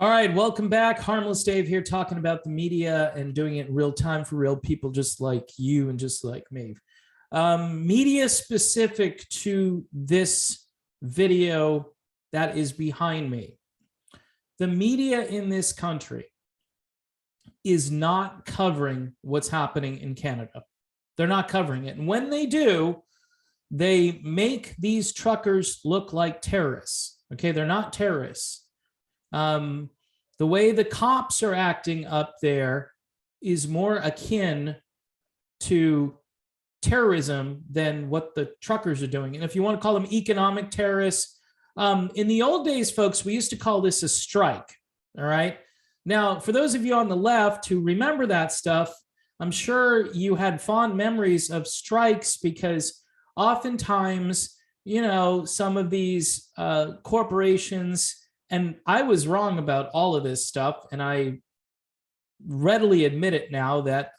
All right, welcome back. Harmless Dave here talking about the media and doing it in real time for real people just like you and just like me. Media specific to this video that is behind me. The media in this country is not covering what's happening in Canada. They're not covering it. And when they do, they make these truckers look like terrorists. Okay, they're not terrorists. The way the cops are acting up there is more akin to terrorism than what the truckers are doing. And if you want to call them economic terrorists, in the old days, folks, we used to call this a strike. All right. Now, for those of you on the left who remember that stuff, I'm sure you had fond memories of strikes because oftentimes, some of these corporations, and I was wrong about all of this stuff, and I readily admit it now that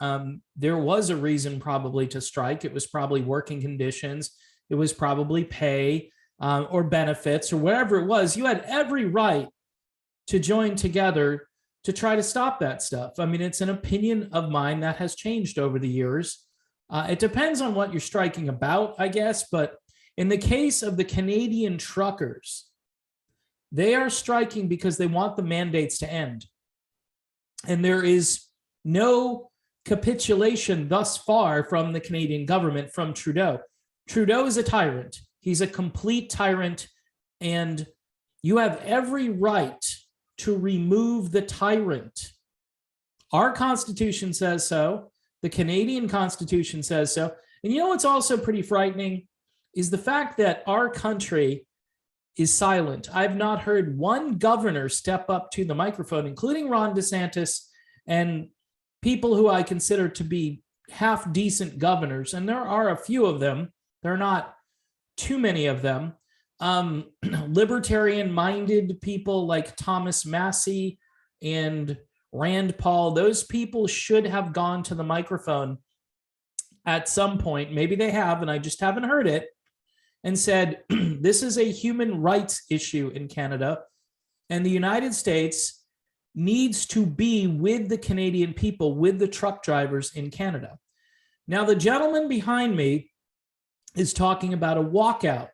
there was a reason probably to strike. It was probably working conditions. It was probably pay or benefits or whatever it was. You had every right to join together to try to stop that stuff. I mean, it's an opinion of mine that has changed over the years. It depends on what you're striking about, I guess. But in the case of the Canadian truckers, they are striking because they want the mandates to end. And there is no capitulation thus far from the Canadian government, from Trudeau. Trudeau is a tyrant. He's a complete tyrant. And you have every right to remove the tyrant. Our Constitution says so. The Canadian Constitution says so. And you know what's also pretty frightening is the fact that our country is silent. I've not heard one governor step up to the microphone, including Ron DeSantis and people who I consider to be half decent governors. And there are a few of them. There are not too many of them. Libertarian-minded people like Thomas Massey and Rand Paul, those people should have gone to the microphone at some point. Maybe they have, and I just haven't heard it, and said, this is a human rights issue in Canada, and the United States needs to be with the Canadian people, with the truck drivers in Canada. Now, the gentleman behind me is talking about a walkout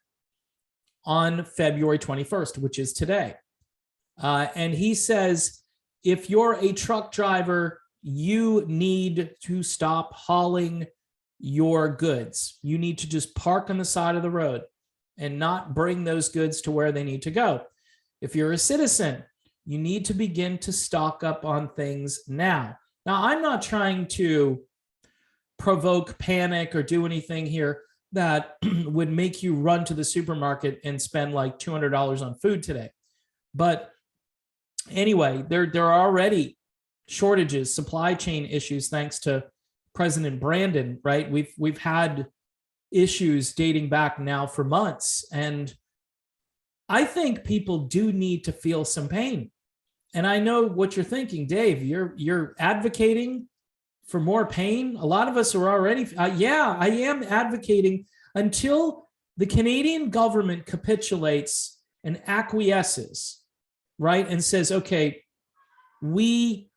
on February 21st, which is today. And he says, if you're a truck driver, you need to stop hauling your goods. You need to just park on the side of the road and not bring those goods to where they need to go. If you're a citizen, you need to begin to stock up on things now. Now, I'm not trying to provoke panic or do anything here that would make you run to the supermarket and spend like $200 on food today. But anyway, there are already shortages, supply chain issues, thanks to President Brandon, right? We've had issues dating back now for months. And I think people do need to feel some pain. And I know what you're thinking, Dave, you're advocating for more pain. A lot of us are already, yeah, I am advocating until the Canadian government capitulates and acquiesces, right? And says, okay, we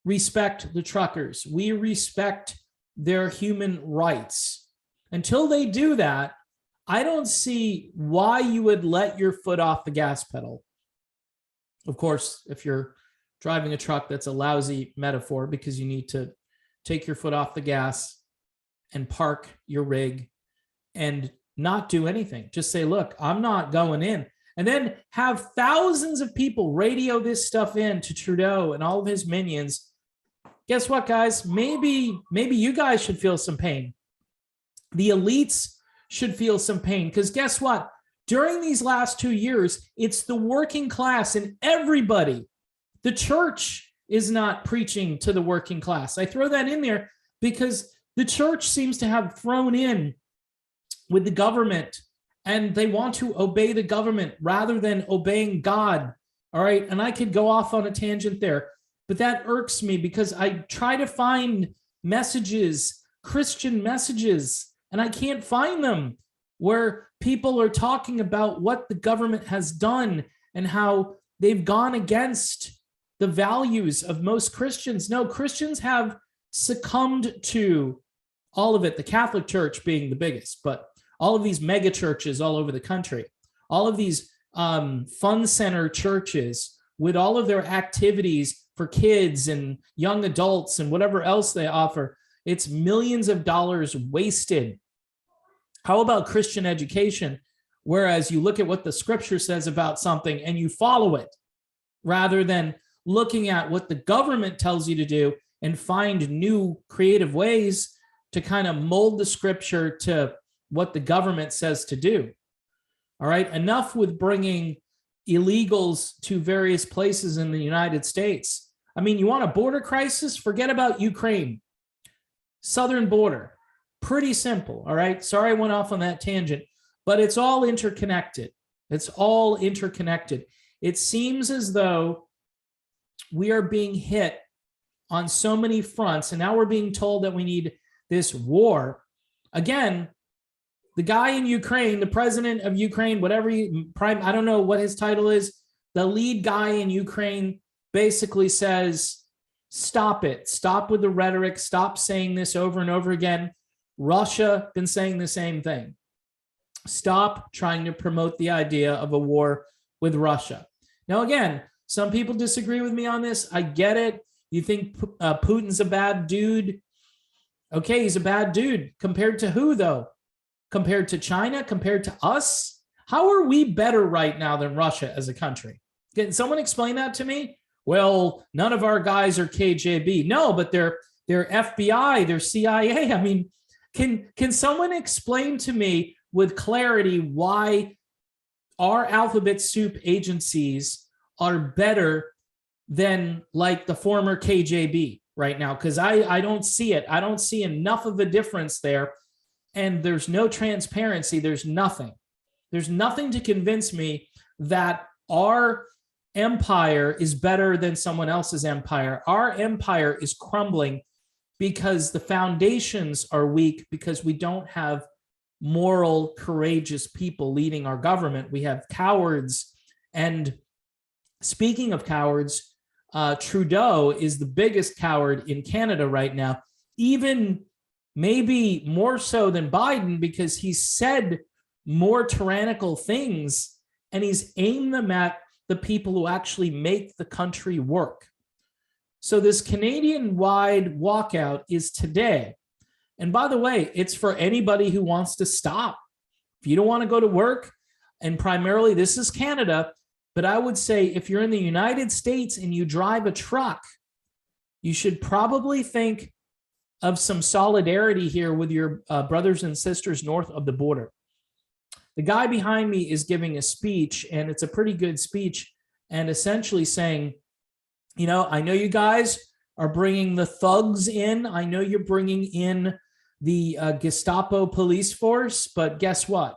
respect the truckers. We respect their human rights. Until they do that, I don't see why you would let your foot off the gas pedal. Of course, if you're driving a truck, that's a lousy metaphor because you need to take your foot off the gas and park your rig and not do anything. Just say, look, I'm not going in. And then have thousands of people radio this stuff in to Trudeau and all of his minions. Guess what, guys? Maybe you guys should feel some pain. The elites should feel some pain, because guess what? During these last 2 years, it's the working class and everybody. The church is not preaching to the working class. I throw that in there because the church seems to have thrown in with the government, and they want to obey the government rather than obeying God. All right. And I could go off on a tangent there, but that irks me because I try to find messages, Christian messages, and I can't find them where people are talking about what the government has done and how they've gone against the values of most Christians. No, Christians have succumbed to all of it, the Catholic Church being the biggest, but all of these mega churches all over the country, all of these fun center churches with all of their activities for kids and young adults and whatever else they offer. It's millions of dollars wasted. How about Christian education? Whereas you look at what the scripture says about something and you follow it, rather than looking at what the government tells you to do and find new creative ways to kind of mold the scripture to what the government says to do. All right, enough with bringing illegals to various places in the United States. I mean, you want a border crisis? Forget about Ukraine. Southern border, pretty simple, all right? Sorry I went off on that tangent, but it's all interconnected. It's all interconnected. It seems as though we are being hit on so many fronts, and now we're being told that we need this war. Again, the guy in Ukraine, the president of Ukraine, whatever, I don't know what his title is, the lead guy in Ukraine basically says, stop it. Stop with the rhetoric. Stop saying this over and over again. Russia been saying the same thing. Stop trying to promote the idea of a war with Russia. Now, again, some people disagree with me on this. I get it. You think Putin's a bad dude? Okay, he's a bad dude. Compared to who, though? Compared to China? Compared to us? How are we better right now than Russia as a country? Can someone explain that to me? Well, none of our guys are KGB. No, but they're FBI, they're CIA. I mean, can someone explain to me with clarity why our alphabet soup agencies are better than like the former KGB right now? Because I don't see it. I don't see enough of a difference there. And there's no transparency. There's nothing. There's nothing to convince me that our empire is better than someone else's empire. Our empire is crumbling because the foundations are weak, because we don't have moral, courageous people leading our government. We have cowards. And speaking of cowards, Trudeau is the biggest coward in Canada right now, even maybe more so than Biden, because he's said more tyrannical things and he's aimed them at the people who actually make the country work. So this Canadian-wide walkout is today. And by the way, it's for anybody who wants to stop. If you don't want to go to work, and primarily this is Canada, but I would say if you're in the United States and you drive a truck, you should probably think of some solidarity here with your brothers and sisters north of the border. The guy behind me is giving a speech, and it's a pretty good speech, and essentially saying, you know, I know you guys are bringing the thugs in. I know you're bringing in the Gestapo police force, but guess what?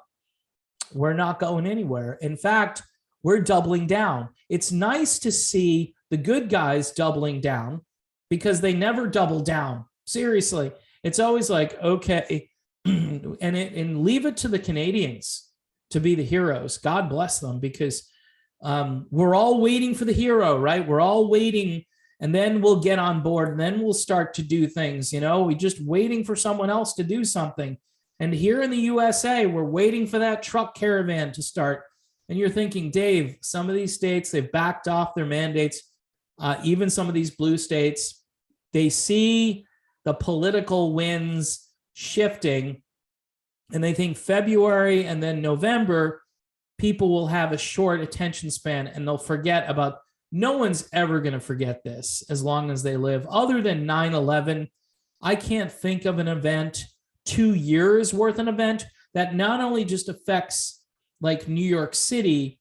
We're not going anywhere. In fact, we're doubling down. It's nice to see the good guys doubling down because they never double down. Seriously, it's always like, okay, and leave it to the Canadians to be the heroes. God bless them, because we're all waiting for the hero, right? We're all waiting, and then we'll get on board, and then we'll start to do things. You know, we're just waiting for someone else to do something. And here in the USA, we're waiting for that truck caravan to start. And you're thinking, Dave, some of these states, they've backed off their mandates. Even some of these blue states, they see the political winds shifting, and they think February and then November, people will have a short attention span and they'll forget about, no one's ever going to forget this as long as they live. Other than 9/11, I can't think of an event, 2 years worth an event, that not only just affects like New York City,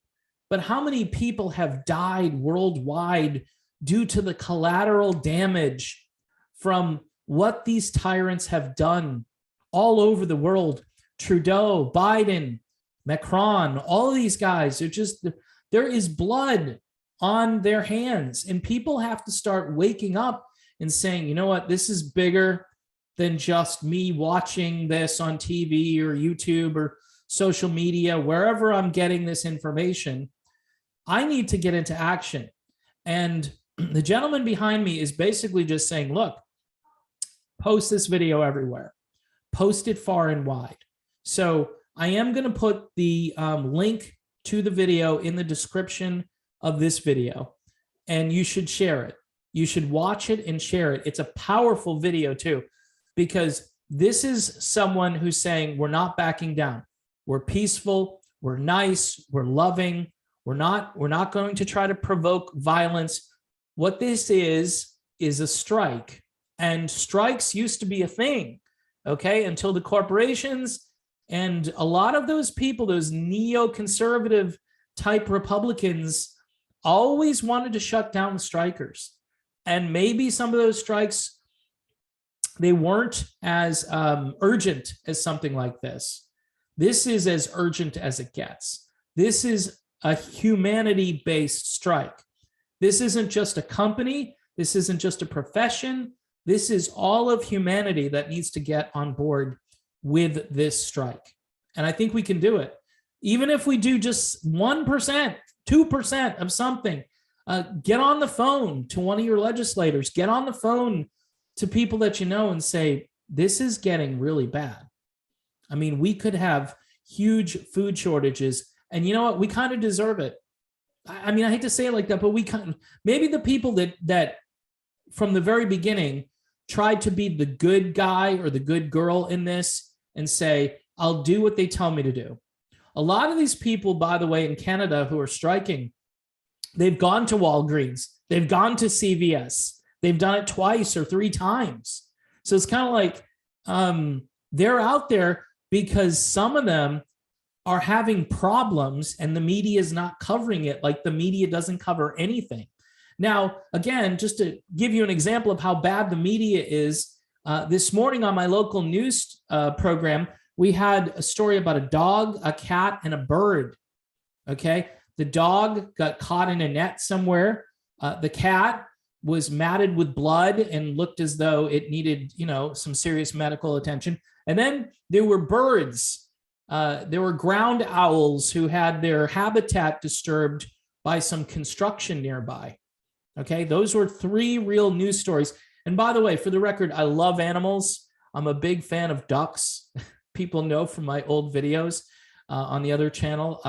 but how many people have died worldwide due to the collateral damage from what these tyrants have done all over the world. Trudeau, Biden, Macron, all of these guys are just, there is blood on their hands, and people have to start waking up and saying, you know what, this is bigger than just me watching this on TV or YouTube or social media, wherever I'm getting this information. I need to get into action. And The gentleman behind me is basically just saying, look, post this video everywhere, post it far and wide. So I am going to put the link to the video in the description of this video, and you should share it. You should watch it and share it. It's a powerful video too, because this is someone who's saying we're not backing down. We're peaceful, we're nice, we're loving. We're not going to try to provoke violence. What this is a strike. And strikes used to be a thing, okay, until the corporations and a lot of those people, those neoconservative type Republicans, always wanted to shut down the strikers. And maybe some of those strikes, they weren't as urgent as something like this. This is as urgent as it gets. This is a humanity-based strike. This isn't just a company. This isn't just a profession. This is all of humanity that needs to get on board with this strike. And I think we can do it. Even if we do just 1%, 2% of something, get on the phone to one of your legislators, get on the phone to people that you know and say, this is getting really bad. I mean, we could have huge food shortages, and you know what? We kind of deserve it. I mean, I hate to say it like that, but we kind of, maybe the people that from the very beginning tried to be the good guy or the good girl in this and say, I'll do what they tell me to do. A lot of these people, by the way, in Canada who are striking, they've gone to Walgreens, they've gone to CVS, they've done it twice or 3 times. So it's kind of like they're out there because some of them are having problems and the media is not covering it, like the media doesn't cover anything. Now, again, just to give you an example of how bad the media is, this morning on my local news program, we had a story about a dog, a cat, and a bird, okay? The dog got caught in a net somewhere. The cat was matted with blood and looked as though it needed, some serious medical attention. And then there were birds. There were ground owls who had their habitat disturbed by some construction nearby. Okay, those were 3 real news stories. And by the way, for the record, I love animals. I'm a big fan of ducks. People know from my old videos on the other channel.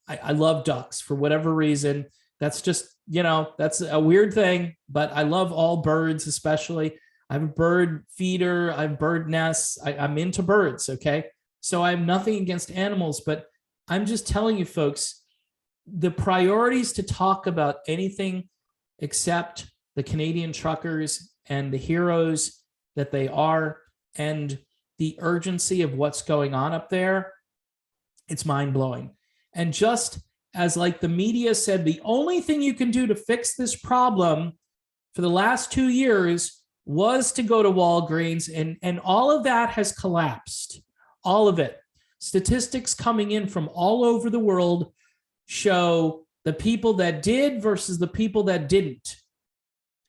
I love ducks for whatever reason. That's just, that's a weird thing, but I love all birds, especially. I have a bird feeder. I have bird nests. I'm into birds, okay? So I have nothing against animals, but I'm just telling you folks, the priorities to talk about anything except the Canadian truckers and the heroes that they are and the urgency of what's going on up there, it's mind-blowing. And just as like the media said, the only thing you can do to fix this problem for the last 2 years was to go to Walgreens, and all of that has collapsed. All of it. Statistics coming in from all over the world show the people that did versus the people that didn't.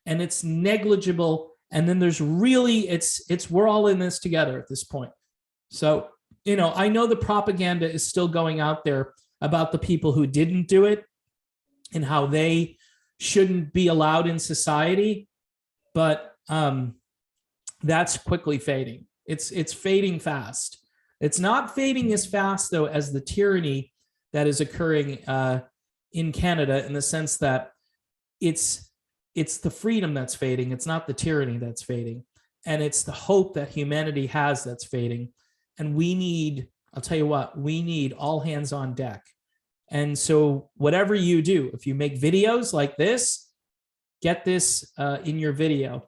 And it's negligible. And then there's really, we're all in this together at this point. So, I know the propaganda is still going out there about the people who didn't do it and how they shouldn't be allowed in society. But that's quickly fading. It's fading fast. It's not fading as fast, though, as the tyranny that is occurring in Canada, in the sense that it's the freedom that's fading. It's not the tyranny that's fading. And it's the hope that humanity has that's fading. And we need, I'll tell you what, we need all hands on deck. And so whatever you do, if you make videos like this, get this in your video.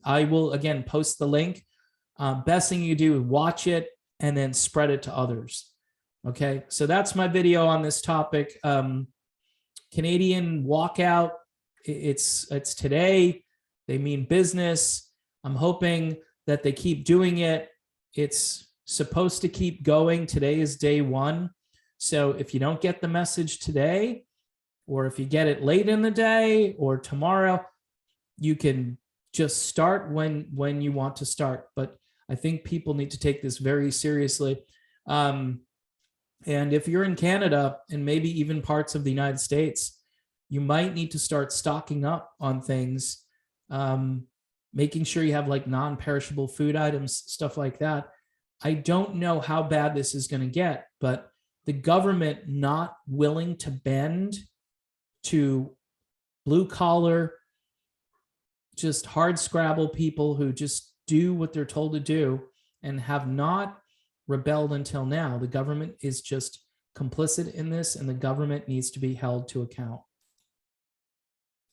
I will, again, post the link. Best thing you do, watch it, and then spread it to others. Okay, so that's my video on this topic. Canadian walkout, it's today. They mean business. I'm hoping that they keep doing it. It's supposed to keep going. Today is day 1. So if you don't get the message today, or if you get it late in the day or tomorrow, you can just start when you want to start. But I think people need to take this very seriously. And if you're in Canada and maybe even parts of the United States, you might need to start stocking up on things, making sure you have like non-perishable food items, stuff like that. I don't know how bad this is going to get, but the government not willing to bend to blue collar, just hard scrabble people who just do what they're told to do and have not rebelled until now. The government is just complicit in this, and the government needs to be held to account.